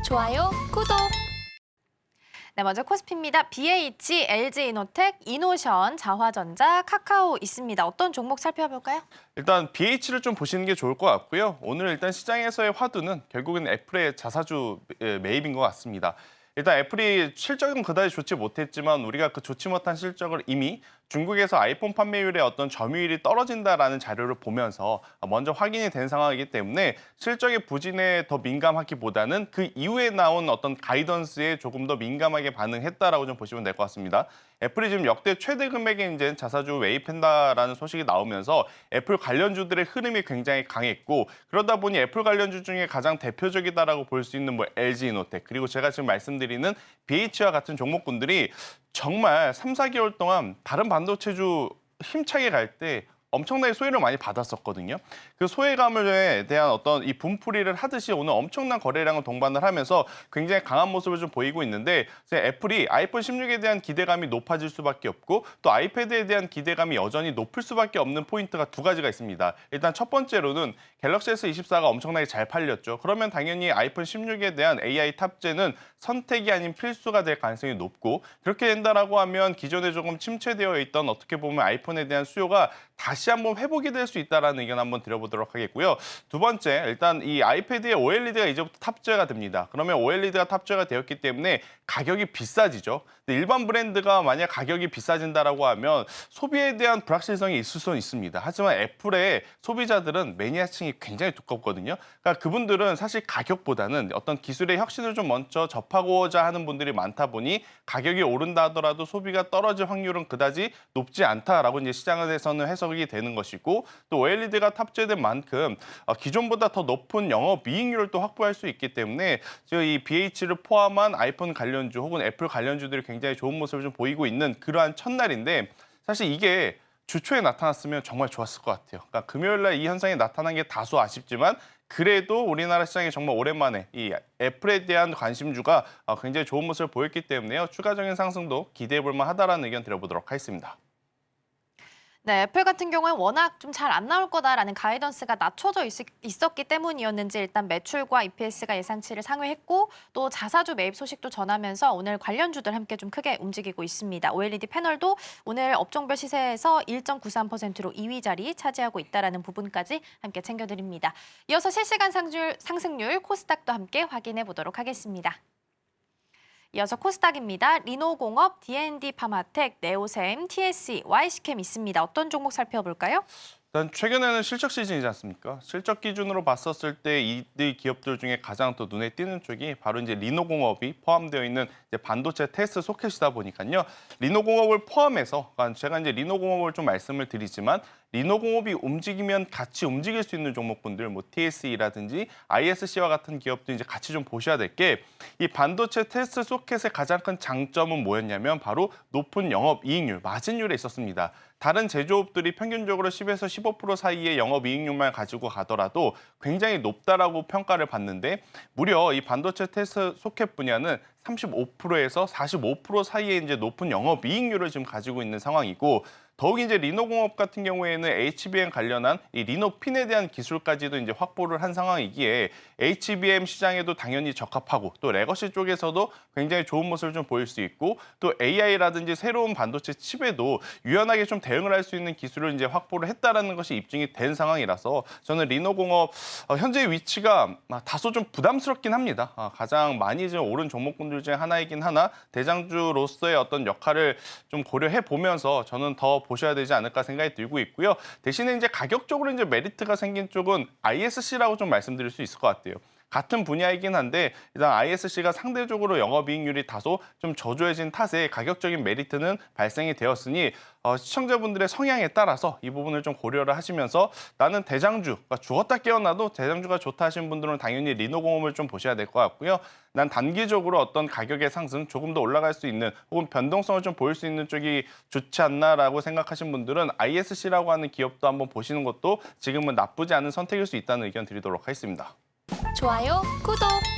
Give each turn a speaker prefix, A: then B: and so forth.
A: 좋아요, 구독! 네, 먼저 코스피입니다. BH, LG이노텍, 이노션, 자화전자, 카카오 있습니다. 어떤 종목 살펴볼까요?
B: 일단 BH를 좀 보시는 게 좋을 것 같고요. 오늘 일단 시장에서의 화두는 결국은 애플의 자사주 매입인 것 같습니다. 일단 애플이 실적은 그다지 좋지 못했지만 우리가 그 좋지 못한 실적을 이미 중국에서 아이폰 판매율의 어떤 점유율이 떨어진다라는 자료를 보면서 먼저 확인이 된 상황이기 때문에 실적의 부진에 더 민감하기보다는 그 이후에 나온 어떤 가이던스에 조금 더 민감하게 반응했다라고 좀 보시면 될 것 같습니다. 애플이 지금 역대 최대 금액의 이제 자사주 매입한다라는 소식이 나오면서 애플 관련주들의 흐름이 굉장히 강했고 그러다 보니 애플 관련주 중에 가장 대표적이다라고 볼 수 있는 뭐 LG이노텍 그리고 제가 지금 말씀드리는 BH와 같은 종목군들이 정말 3, 4개월 동안 다른 반도체주 힘차게 갈 때 엄청나게 소외를 많이 받았었거든요. 그 소외감에 대한 어떤 이 분풀이를 하듯이 오늘 엄청난 거래량을 동반을 하면서 굉장히 강한 모습을 좀 보이고 있는데 애플이 아이폰 16에 대한 기대감이 높아질 수밖에 없고 또 아이패드에 대한 기대감이 여전히 높을 수밖에 없는 포인트가 두 가지가 있습니다. 일단 첫 번째로는 갤럭시 S24가 엄청나게 잘 팔렸죠. 그러면 당연히 아이폰 16에 대한 AI 탑재는 선택이 아닌 필수가 될 가능성이 높고 그렇게 된다라고 하면 기존에 조금 침체되어 있던 어떻게 보면 아이폰에 대한 수요가 다시 한번 회복이 될 수 있다라는 의견 한번 드려보도록 하겠고요. 두 번째, 일단 이 아이패드에 OLED가 이제부터 탑재가 됩니다. 그러면 OLED가 탑재가 되었기 때문에 가격이 비싸지죠. 근데 일반 브랜드가 만약 가격이 비싸진다라고 하면 소비에 대한 불확실성이 있을 수는 있습니다. 하지만 애플의 소비자들은 매니아층이 굉장히 두껍거든요. 그러니까 그분들은 사실 가격보다는 어떤 기술의 혁신을 좀 먼저 접하고자 하는 분들이 많다 보니 가격이 오른다 하더라도 소비가 떨어질 확률은 그다지 높지 않다라고 이제 시장에서는 해석이 되는 것이고 또 OLED가 탑재된 만큼 기존보다 더 높은 영업이익률을 또 확보할 수 있기 때문에 이 BH를 포함한 아이폰 관련주 혹은 애플 관련주들이 굉장히 좋은 모습을 좀 보이고 있는 그러한 첫날인데 사실 이게 주 초에 나타났으면 정말 좋았을 것 같아요. 그러니까 금요일 날 이 현상이 나타난 게 다소 아쉽지만 그래도 우리나라 시장이 정말 오랜만에 이 애플에 대한 관심주가 굉장히 좋은 모습을 보였기 때문에요. 추가적인 상승도 기대해 볼 만하다라는 의견 드려보도록 하겠습니다.
A: 네, 애플 같은 경우는 워낙 좀 잘 안 나올 거다라는 가이던스가 낮춰져 있었기 때문이었는지 일단 매출과 EPS가 예상치를 상회했고 또 자사주 매입 소식도 전하면서 오늘 관련주들 함께 좀 크게 움직이고 있습니다. OLED 패널도 오늘 업종별 시세에서 1.93%로 2위 자리 차지하고 있다는 부분까지 함께 챙겨드립니다. 이어서 실시간 상승률 코스닥도 함께 확인해 보도록 하겠습니다. 이어서 코스닥입니다. 리노공업, D&D 파마텍, 네오셈, TSE, YC캠 있습니다. 어떤 종목 살펴볼까요?
B: 일단 최근에는 실적 시즌이지 않습니까? 실적 기준으로 봤었을 때 이 기업들 중에 가장 또 눈에 띄는 쪽이 바로 이제 리노공업이 포함되어 있는 이제 반도체 테스트 소켓이다 보니까요. 리노공업을 포함해서 제가 이제 리노공업을 좀 말씀을 드리지만 리노공업이 움직이면 같이 움직일 수 있는 종목군들, 뭐 TSE라든지 ISC와 같은 기업도 이제 같이 좀 보셔야 될 게 이 반도체 테스트 소켓의 가장 큰 장점은 뭐였냐면 바로 높은 영업이익률, 마진율에 있었습니다. 다른 제조업들이 평균적으로 10에서 15% 사이의 영업이익률만 가지고 가더라도 굉장히 높다라고 평가를 받는데 무려 이 반도체 테스트 소켓 분야는 35%에서 45% 사이의 이제 높은 영업이익률을 지금 가지고 있는 상황이고 더욱 이제 리노공업 같은 경우에는 HBM 관련한 이 리노핀에 대한 기술까지도 이제 확보를 한 상황이기에 HBM 시장에도 당연히 적합하고 또 레거시 쪽에서도 굉장히 좋은 모습을 좀 보일 수 있고 또 AI라든지 새로운 반도체 칩에도 유연하게 좀 대응을 할 수 있는 기술을 이제 확보를 했다라는 것이 입증이 된 상황이라서 저는 리노공업 현재 위치가 다소 좀 부담스럽긴 합니다. 가장 많이 좀 오른 종목군들 중에 하나이긴 하나 대장주로서의 어떤 역할을 좀 고려해 보면서 저는 더 보셔야 되지 않을까 생각이 들고 있고요. 대신에 이제 가격적으로 이제 메리트가 생긴 쪽은 ISC라고 좀 말씀드릴 수 있을 것 같아요. 같은 분야이긴 한데 일단 ISC가 상대적으로 영업이익률이 다소 좀 저조해진 탓에 가격적인 메리트는 발생이 되었으니 시청자분들의 성향에 따라서 이 부분을 좀 고려를 하시면서 나는 대장주, 그러니까 죽었다 깨어나도 대장주가 좋다 하시는 분들은 당연히 리노공업을 좀 보셔야 될 것 같고요. 난 단기적으로 어떤 가격의 상승, 조금 더 올라갈 수 있는 혹은 변동성을 좀 보일 수 있는 쪽이 좋지 않나라고 생각하신 분들은 ISC라고 하는 기업도 한번 보시는 것도 지금은 나쁘지 않은 선택일 수 있다는 의견 드리도록 하겠습니다.
A: 좋아요, 구독!